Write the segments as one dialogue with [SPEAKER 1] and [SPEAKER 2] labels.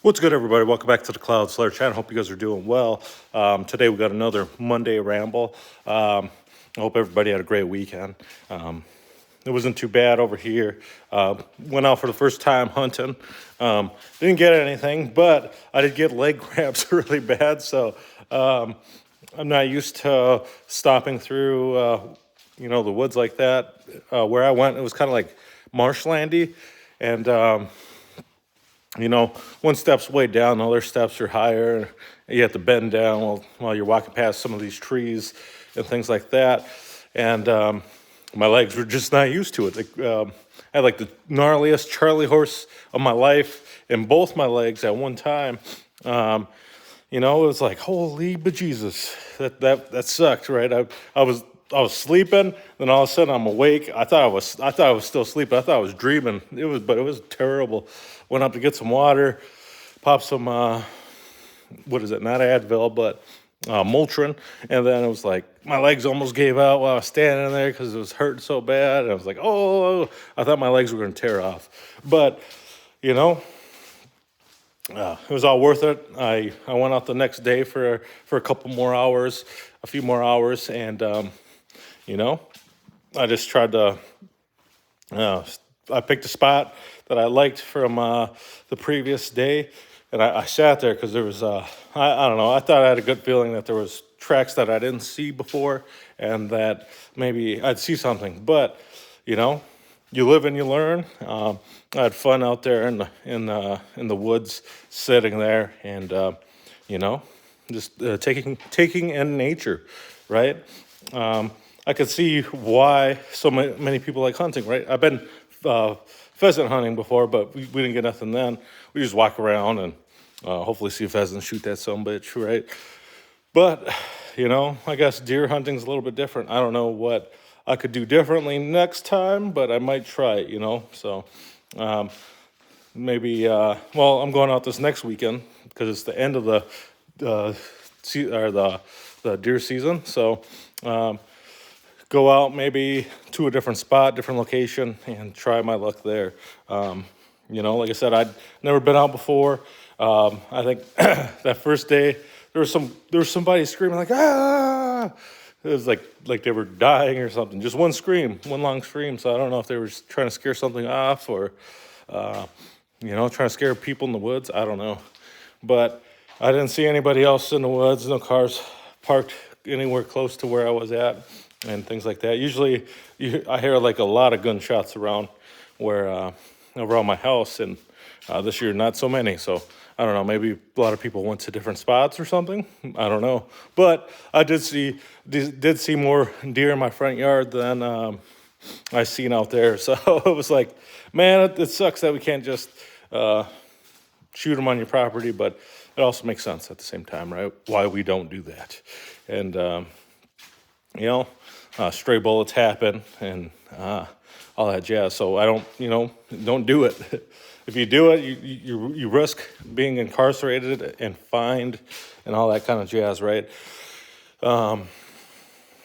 [SPEAKER 1] What's good, everybody? Welcome back to the Cloud Slayer channel. Hope you guys are doing well. Today we got another Monday ramble. I hope everybody had a great weekend. It wasn't too bad over here. Went out for the first time hunting. Didn't get anything, but I did get leg cramps really bad. So I'm not used to stopping through, the woods like that. Where I went, it was kind of like marshlandy, and one step's way down, other steps are higher. You have to bend down while you're walking past some of these trees and things like that. And my legs were just not used to it. I had like the gnarliest Charlie horse of my life in both my legs at one time. It was like, holy bejesus, that sucked, right? I was sleeping, then all of a sudden I'm awake. I thought I was still sleeping. I thought I was dreaming. It was terrible. Went up to get some water, popped some what is it? Not Advil, but Motrin, and then it was like my legs almost gave out while I was standing there because it was hurting so bad. And I was like, oh, I thought my legs were going to tear off, but it was all worth it. I went out the next day for a couple more hours, a few more hours, and I just tried to. I picked a spot that I liked from the previous day, and I sat there because there was I don't know. I thought I had a good feeling that there was tracks that I didn't see before, and that maybe I'd see something. But you live and you learn. I had fun out there in the woods, sitting there, and just taking in nature, right? I could see why so many people like hunting, right? I've been pheasant hunting before, but we didn't get nothing then. We just walk around and hopefully see a pheasant, shoot that sumbitch, right? But, I guess deer hunting's a little bit different. I don't know what I could do differently next time, but I might try it, So maybe, I'm going out this next weekend because it's the end of the deer season. So go out maybe to a different spot, different location, and try my luck there. Like I said, I'd never been out before. I think that first day there was somebody screaming like ah. It was like they were dying or something. Just one scream, one long scream. So I don't know if they were trying to scare something off or trying to scare people in the woods. I don't know, but I didn't see anybody else in the woods. No cars parked anywhere close to where I was at, and things like that. Usually, I hear like a lot of gunshots around around my house, and this year not so many. So I don't know. Maybe a lot of people went to different spots or something. I don't know. But I did see more deer in my front yard than I seen out there. So it was like, man, it sucks that we can't just shoot them on your property, but it also makes sense at the same time, right? Why we don't do that, and stray bullets happen and all that jazz. So I don't do it. If you do it, you risk being incarcerated and fined and all that kind of jazz, right?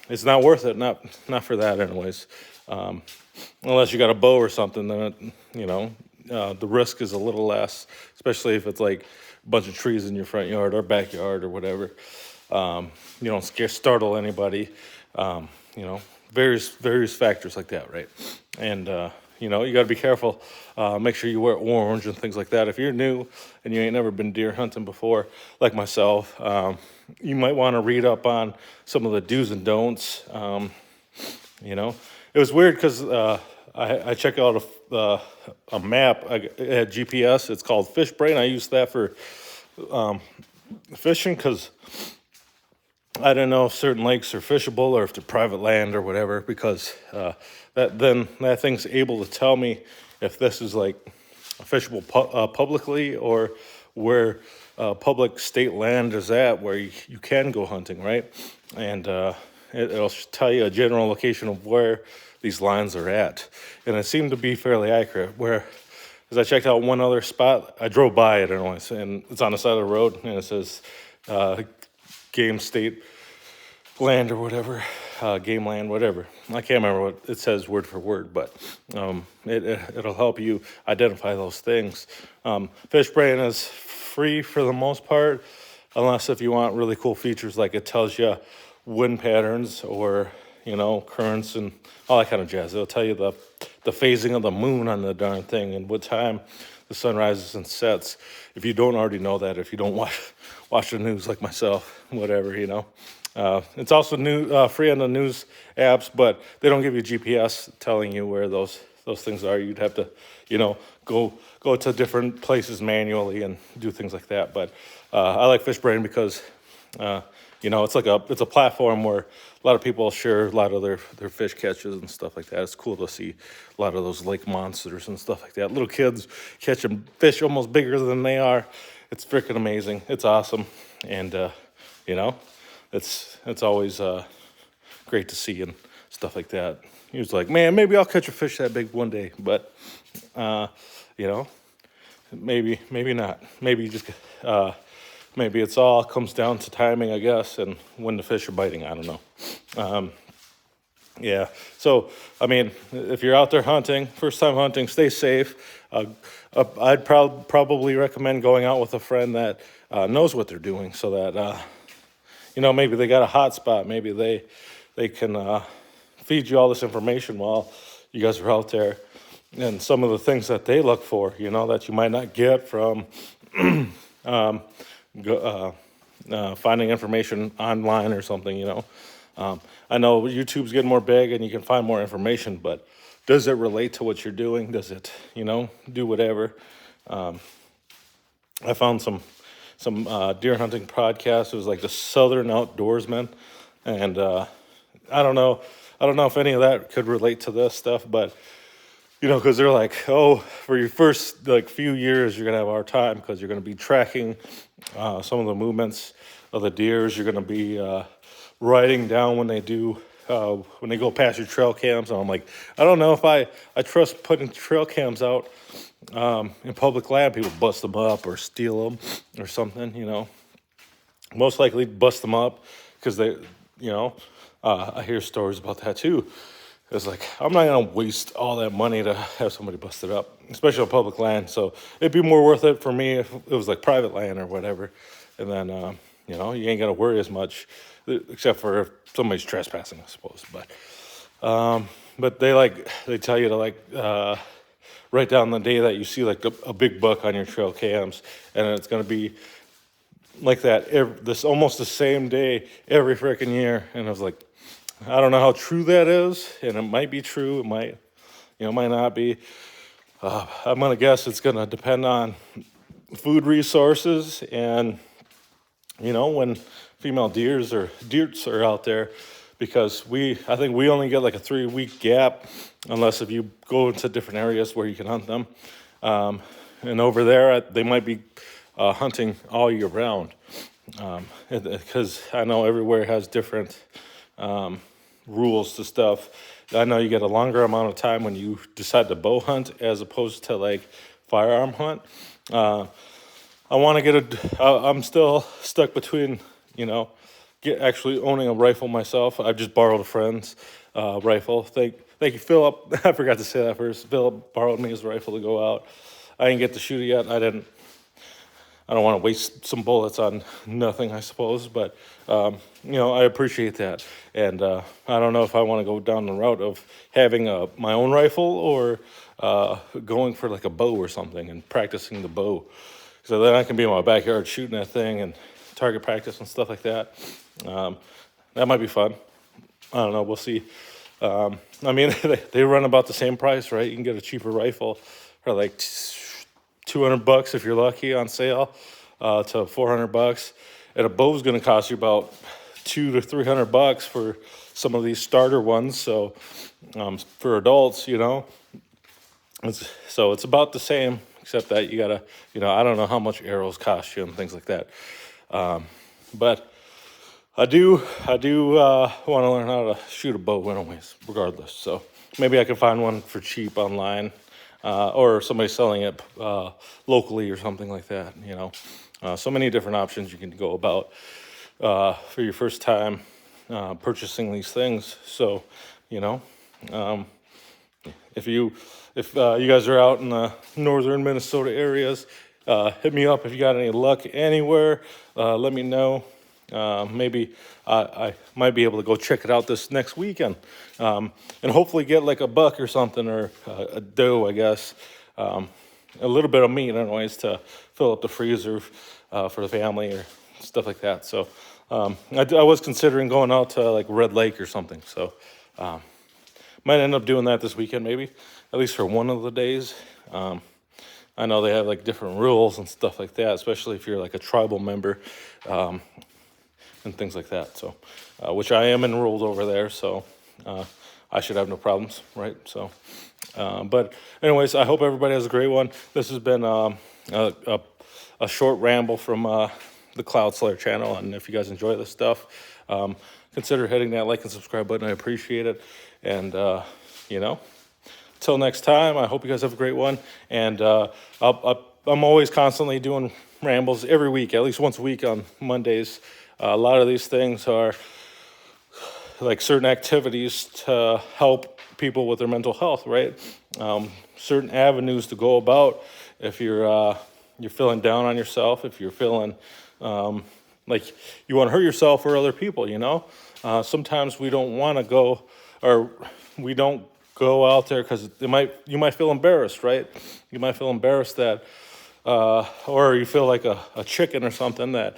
[SPEAKER 1] It's not worth it. Not for that, anyways. Unless you got a bow or something, then the risk is a little less, especially if it's like a bunch of trees in your front yard or backyard or whatever. You don't startle anybody. Various factors like that, right? And you got to be careful. Make sure you wear orange and things like that. If you're new and you ain't never been deer hunting before, like myself, you might want to read up on some of the do's and don'ts. It was weird because I checked out a map at GPS. It's called Fishbrain. I use that for fishing because I don't know if certain lakes are fishable or if they're private land or whatever, because that thing's able to tell me if this is like fishable publicly or where public state land is at where you can go hunting, right? And it'll tell you a general location of where these lines are at. And it seemed to be fairly accurate, where as I checked out one other spot, I drove by it anyways, and it's on the side of the road, and it says game state land or whatever, game land, whatever. I can't remember what it says word for word, but it'll help you identify those things. Fishbrain is free for the most part, unless if you want really cool features like it tells you wind patterns or, currents and all that kind of jazz. It'll tell you the phasing of the moon on the darn thing and what time the sun rises and sets. If you don't already know that, if you don't watch the news like myself, whatever, It's also free on the news apps, but they don't give you GPS telling you where those things are. You'd have to, go to different places manually and do things like that. But I like FishBrain because, it's a platform where a lot of people share a lot of their fish catches and stuff like that. It's cool to see a lot of those lake monsters and stuff like that. Little kids catching fish almost bigger than they are. It's freaking amazing. It's awesome. And, it's always great to see and stuff like that. He was like, man, maybe I'll catch a fish that big one day. But, maybe not. Maybe just... maybe it's all comes down to timing, I guess, and when the fish are biting. I don't know. Yeah. So, if you're out there hunting, first time hunting, stay safe. I'd probably recommend going out with a friend that knows what they're doing, so that maybe they got a hot spot. Maybe they can feed you all this information while you guys are out there, and some of the things that they look for, that you might not get from. Finding information online or something, I know YouTube's getting more big and you can find more information, but does it relate to what you're doing? Does it, do whatever? I found some deer hunting podcasts. It was like the Southern Outdoorsman, and I don't know if any of that could relate to this stuff, but because they're like, oh, for your first few years, you're gonna have a hard time because you're gonna be tracking some of the movements of the deers. You're gonna be writing down when they go past your trail cams. And I'm like, I don't know if I trust putting trail cams out in public land. People bust them up or steal them or something. Most likely bust them up because they, I hear stories about that too. It's like, I'm not going to waste all that money to have somebody bust it up, especially on public land. So it'd be more worth it for me if it was like private land or whatever. And then, you ain't got to worry as much, except for if somebody's trespassing, I suppose. But they tell you to write down the day that you see a big buck on your trail cams. And it's going to be like that almost the same day every freaking year. And I was like, I don't know how true that is, and it might be true. It might, might not be. I'm gonna guess it's gonna depend on food resources and, when female deers are out there, because I think we only get like a 3-week gap, unless if you go into different areas where you can hunt them, and over there they might be hunting all year round, because I know everywhere has different. Rules to stuff. I know you get a longer amount of time when you decide to bow hunt as opposed to firearm hunt. I want to I'm still stuck between, actually owning a rifle myself. I've just borrowed a friend's rifle. Thank you, Philip. I forgot to say that first. Philip borrowed me his rifle to go out. I didn't get to shoot it yet. I don't want to waste some bullets on nothing, I suppose, but, I appreciate that. And I don't know if I want to go down the route of having my own rifle or going for a bow or something and practicing the bow. So then I can be in my backyard shooting that thing and target practice and stuff like that. That might be fun. I don't know. We'll see. They run about the same price, right? You can get a cheaper rifle for $200 if you're lucky on sale, to $400, and a bow's going to cost you about $200 to $300 for some of these starter ones. So for adults, it's about the same, except that you gotta, I don't know how much arrows cost you and things like that. But I do want to learn how to shoot a bow anyways, regardless. So maybe I can find one for cheap online. Or somebody selling it locally or something like that, So many different options you can go about for your first time purchasing these things. So, if you guys are out in the northern Minnesota areas, hit me up if you got any luck anywhere. Let me know. Maybe I might be able to go check it out this next weekend, and hopefully get like a buck or something, or a doe, I guess. A little bit of meat, anyways, to fill up the freezer for the family or stuff like that. So I was considering going out to like Red Lake or something. So might end up doing that this weekend, maybe, at least for one of the days. I know they have like different rules and stuff like that, especially if you're like a tribal member, and things like that. So, which I am enrolled over there, so I should have no problems, right? So, but anyways, I hope everybody has a great one. This has been a short ramble from the Cloud Slayer channel, and if you guys enjoy this stuff, consider hitting that like and subscribe button. I appreciate it, and you know. Till next time, I hope you guys have a great one. And I'm always constantly doing rambles every week, at least once a week on Mondays. A lot of these things are like certain activities to help people with their mental health, right? Certain avenues to go about if you're feeling down on yourself, if you're feeling like you want to hurt yourself or other people, you know? Sometimes we don't want to go, or we don't go out there because you might feel embarrassed, right? You might feel embarrassed that, or you feel like a chicken or something that,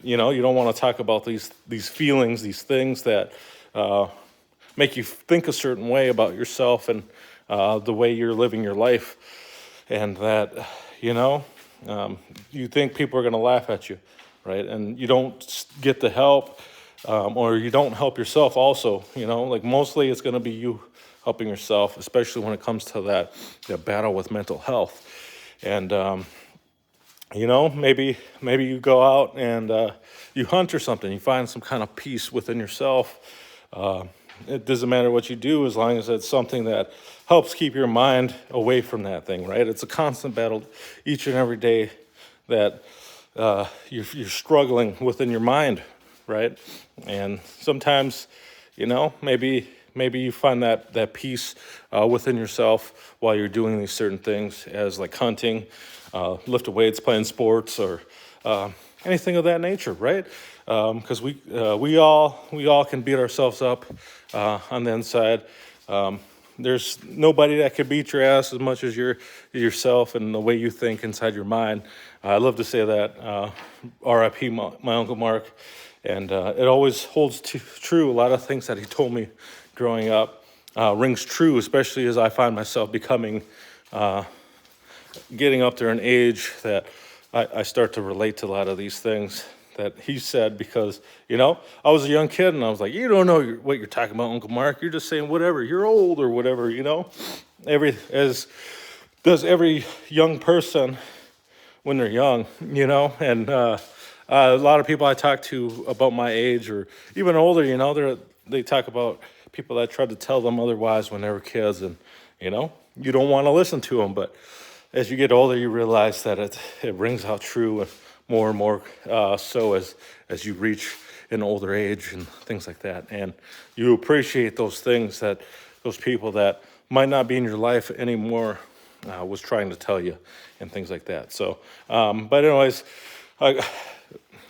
[SPEAKER 1] you know, you don't want to talk about these feelings, these things that make you think a certain way about yourself and the way you're living your life, and that, you know, you think people are going to laugh at you, right? And you don't get the help. Or you don't help yourself also, you know, like mostly it's going to be you helping yourself, especially when it comes to that battle with mental health. And, you know, maybe you go out and you hunt or something, you find some kind of peace within yourself. It doesn't matter what you do as long as it's something that helps keep your mind away from that thing, right? It's a constant battle each and every day that you're struggling within your mind, right? And sometimes, you know, maybe you find that peace within yourself while you're doing these certain things, as like hunting, lift weights, playing sports, or anything of that nature, right? Because we all can beat ourselves up on the inside. There's nobody that can beat your ass as much as yourself and the way you think inside your mind. I love to say that. R.I.P. my Uncle Mark. And it always holds true. A lot of things that he told me growing up rings true, especially as I find myself becoming, getting up to an age that I start to relate to a lot of these things that he said, because, you know, I was a young kid and I was like, you don't know what you're talking about, Uncle Mark. You're just saying whatever. You're old or whatever, you know, as does every young person when they're young, you know, and a lot of people I talk to about my age or even older, you know, they talk about people that tried to tell them otherwise when they were kids, and, you know, you don't want to listen to them. But as you get older, you realize that it rings out true and more so as you reach an older age and things like that. And you appreciate those things that those people that might not be in your life anymore was trying to tell you and things like that. So, but anyways,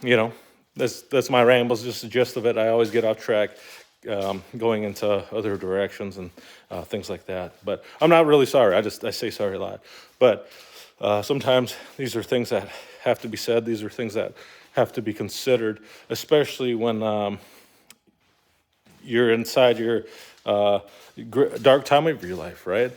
[SPEAKER 1] you know, that's my rambles, just the gist of it. I always get off track, going into other directions and things like that. But I'm not really sorry. I say sorry a lot. But sometimes these are things that have to be said. These are things that have to be considered, especially when you're inside your dark time of your life, right?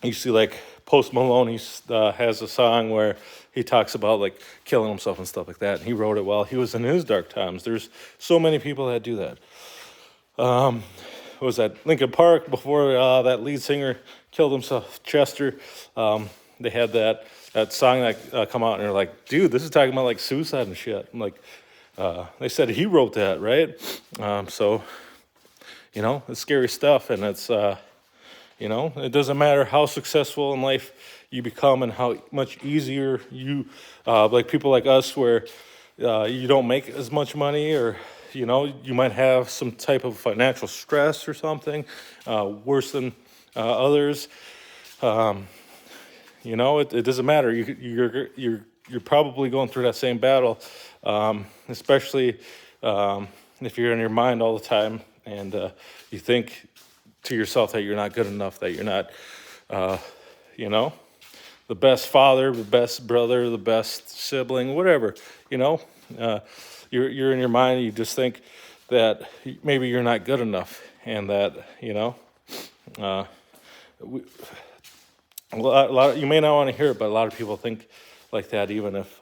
[SPEAKER 1] You see, like Post Malone, he has a song where he talks about like killing himself and stuff like that. And he wrote it while he was in his dark times. There's so many people that do that. What was that? Linkin Park, before that lead singer killed himself, Chester. They had that song that come out, and they're like, dude, this is talking about like suicide and shit. I'm like, they said he wrote that, right? So, you know, it's scary stuff, and it's, you know, it doesn't matter how successful in life you become and how much easier you, like people like us, where you don't make as much money, or, you know, you might have some type of financial stress or something worse than others. you know, it doesn't matter. You're probably going through that same battle, especially if you're in your mind all the time and you think to yourself that you're not good enough, that you're not, you know, the best father, the best brother, the best sibling, whatever, you know. You're in your mind, you just think that maybe you're not good enough, and that, you know, you may not want to hear it, but a lot of people think like that, even if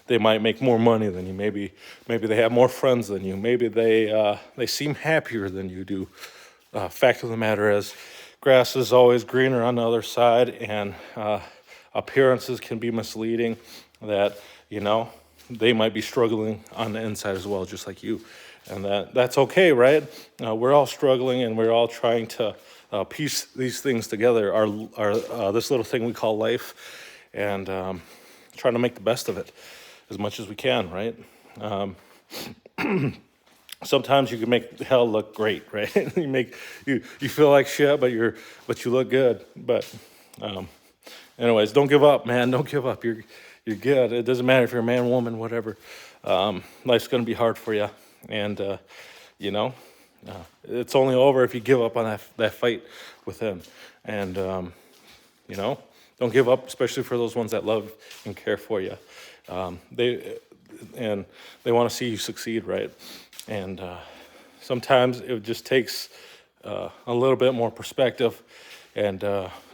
[SPEAKER 1] they might make more money than you. Maybe they have more friends than you. Maybe they seem happier than you do. Fact of the matter is, grass is always greener on the other side, and appearances can be misleading. That, you know, they might be struggling on the inside as well, just like you, and that's okay, right? We're all struggling, and we're all trying to piece these things together. Our this little thing we call life, and trying to make the best of it as much as we can, right? Sometimes you can make hell look great, right? You feel like shit, but you look good. But anyways, don't give up, man. Don't give up. You're good. It doesn't matter if you're a man, woman, whatever. Life's gonna be hard for you, and you know, it's only over if you give up on that fight with him. And you know, don't give up, especially for those ones that love and care for you. They want to see you succeed, right? And sometimes it just takes a little bit more perspective and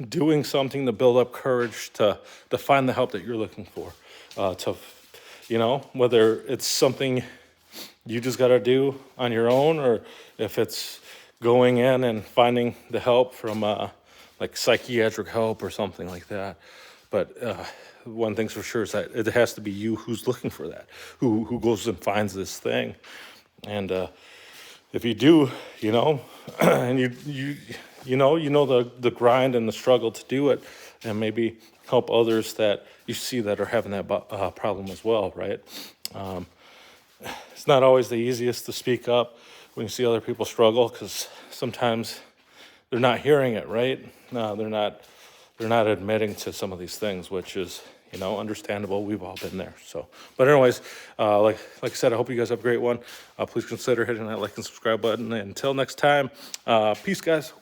[SPEAKER 1] doing something to build up courage to find the help that you're looking for. You know, whether it's something you just got to do on your own, or if it's going in and finding the help from like psychiatric help or something like that. But one thing's for sure is that it has to be you who's looking for that, who goes and finds this thing. And if you do, you know, and you know the grind and the struggle to do it, and maybe help others that you see that are having that problem as well, right? It's not always the easiest to speak up when you see other people struggle, because sometimes they're not hearing it, right? No, they're not admitting to some of these things, which is, you know, understandable. We've all been there. So, but anyways, like I said, I hope you guys have a great one. Please consider hitting that like and subscribe button. And until next time, peace, guys.